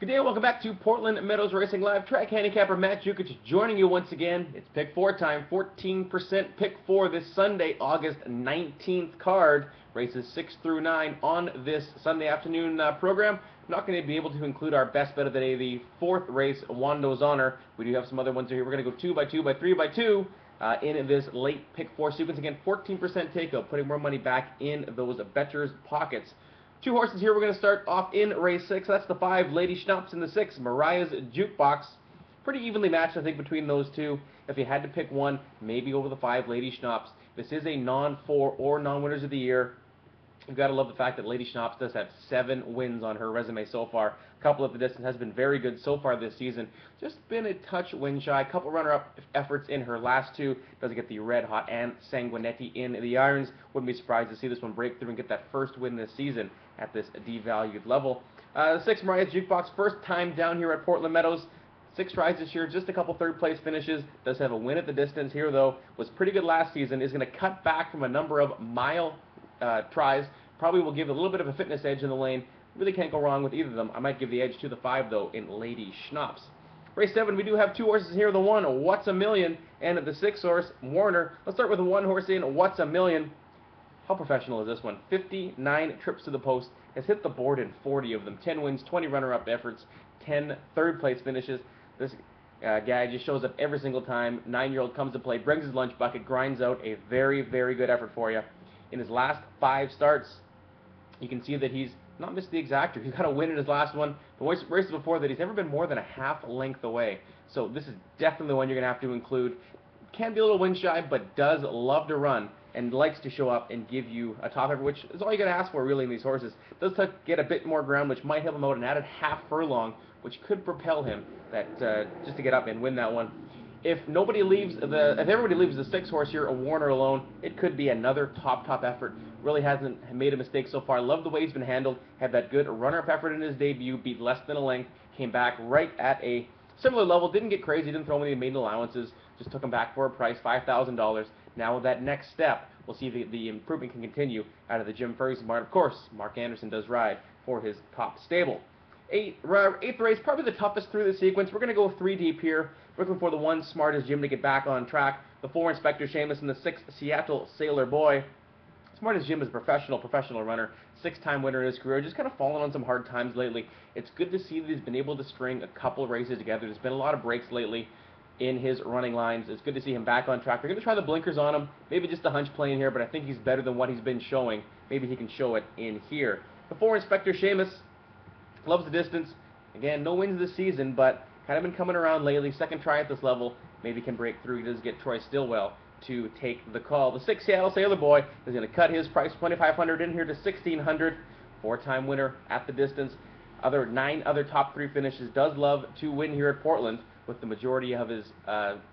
Good day, welcome back to Portland Meadows Racing Live. Track handicapper Matt Jukic joining you once again. It's pick 4 time, 14% pick 4 this Sunday, August 19th card. Races 6 through 9 on this Sunday afternoon program. I'm not going to be able to include our best bet of the day, the 4th race, Wando's Honor. We do have some other ones here. We're going to go 2 by 2 by 3 by 2 in this late pick 4 sequence. Again, 14% takeout, putting more money back in those bettors' pockets. Two horses here. We're going to start off in race 6. That's the 5, Lady Schnapps, in the 6, Mariah's Jukebox. Pretty evenly matched, I think, between those two. If you had to pick one, maybe over the 5, Lady Schnapps. This is a non-4 or non-winners of the year. You've got to love the fact that Lady Schnapps does have 7 wins on her resume so far. A couple at the distance, has been very good so far this season. Just been a touch win shy. A couple runner-up efforts in her last two. Doesn't get the red hot and Sanguinetti in the irons. Wouldn't be surprised to see this one break through and get that first win this season at this devalued level. 6, Mariah's Jukebox, first time down here at Portland Meadows. 6 tries this year, just a couple third-place finishes. Does have a win at the distance here, though. Was pretty good last season. Is going to cut back from a number of mile tries. Probably will give a little bit of a fitness edge in the lane. Really can't go wrong with either of them. I might give the edge to the 5, though, in Lady Schnapps. Race 7, we do have 2 horses here. The 1, What's a Million, and the 6 horse, Warner. Let's start with the 1 horse in What's a Million. How professional is this one? 59 trips to the post. Has hit the board in 40 of them. 10 wins, 20 runner-up efforts, 10 third-place finishes. This guy just shows up every single time. 9-year-old comes to play, brings his lunch bucket, grinds out a very, very good effort for you. In his last 5 starts, you can see that he's not missed the exactor. He's got a win in his last one. The races before that, he's never been more than a half length away. So this is definitely one you're going to have to include. Can be a little win shy, but does love to run and likes to show up and give you a top effort, which is all you got to ask for really in these horses. Does get a bit more ground, which might help him out, an added half furlong, which could propel him just to get up and win that one. If everybody leaves the 6 horse here, a Warner alone, it could be another top effort. Really hasn't made a mistake so far. Love the way he's been handled. Had that good runner-up effort in his debut, beat less than a length, came back right at a similar level, didn't get crazy, didn't throw any maiden allowances, just took him back for a price, $5,000. Now with that next step, we'll see if the improvement can continue out of the Jim Ferguson barn. Of course, Mark Anderson does ride for his top stable. 8th race, probably the toughest through the sequence. We're going to go 3 deep here. We're looking for the 1, Smartest Jim, to get back on track. The 4, Inspector Seamus, and the 6, Seattle Sailor Boy. Smartest Jim is a professional runner. 6-time winner in his career. Just kind of fallen on some hard times lately. It's good to see that he's been able to string a couple of races together. There's been a lot of breaks lately in his running lines. It's good to see him back on track. We're going to try the blinkers on him. Maybe just a hunch play in here, but I think he's better than what he's been showing. Maybe he can show it in here. The 4, Inspector Seamus, loves the distance. Again, no wins this season, but kind of been coming around lately. 2nd try at this level. Maybe can break through. He does get Troy Stillwell to take the call. The 6, Seattle Sailor Boy, is going to cut his price $2,500 in here to $1,600. 4-time winner at the distance. 9 other top 3 finishes. Does love to win here at Portland, with the majority of his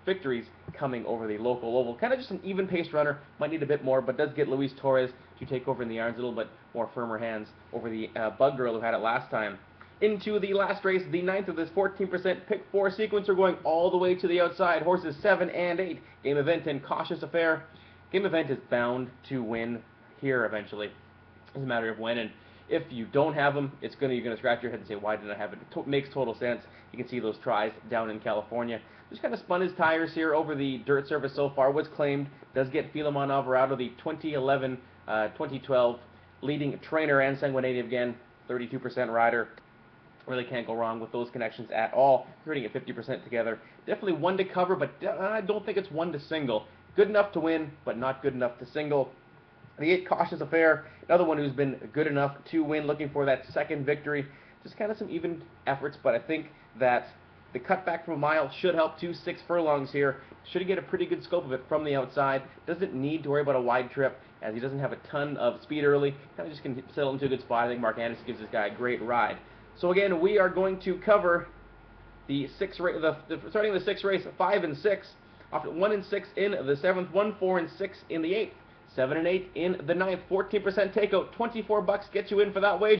victories coming over the local oval. Kind of just an even-paced runner. Might need a bit more, but does get Luis Torres to take over in the irons, a little bit more firmer hands over the Bug Girl who had it last time. Into the last race, the 9th of this 14% pick 4 sequence. We're going all the way to the outside. Horses 7 and 8. Game Event and Cautious Affair. Game Event is bound to win here eventually. It's a matter of when, and if you don't have them, you're going to scratch your head and say, why didn't I have it? It makes total sense. You can see those tries down in California. Just kind of spun his tires here over the dirt surface so far. Was claimed. Does get Filemon Alvarado, the 2011-2012 leading trainer, and Sanguinetti again, 32% rider. Really can't go wrong with those connections at all. Hitting at 50% together. Definitely one to cover, but I don't think it's one to single. Good enough to win, but not good enough to single. The 8, Cautious Affair, another one who's been good enough to win, looking for that 2nd victory. Just kind of some even efforts, but I think that the cutback from a mile should help. 6 furlongs here. Should get a pretty good scope of it from the outside. Doesn't need to worry about a wide trip, as he doesn't have a ton of speed early. Kind of just can settle into a good spot. I think Mark Anderson gives this guy a great ride. So again, we are going to cover the 6 race, starting the 6 race, 5 and 6. After 1 and 6 in the 7th, 1, 4 and 6 in the 8th, 7 and 8 in the 9th. 14% takeout, $24 gets you in for that wager.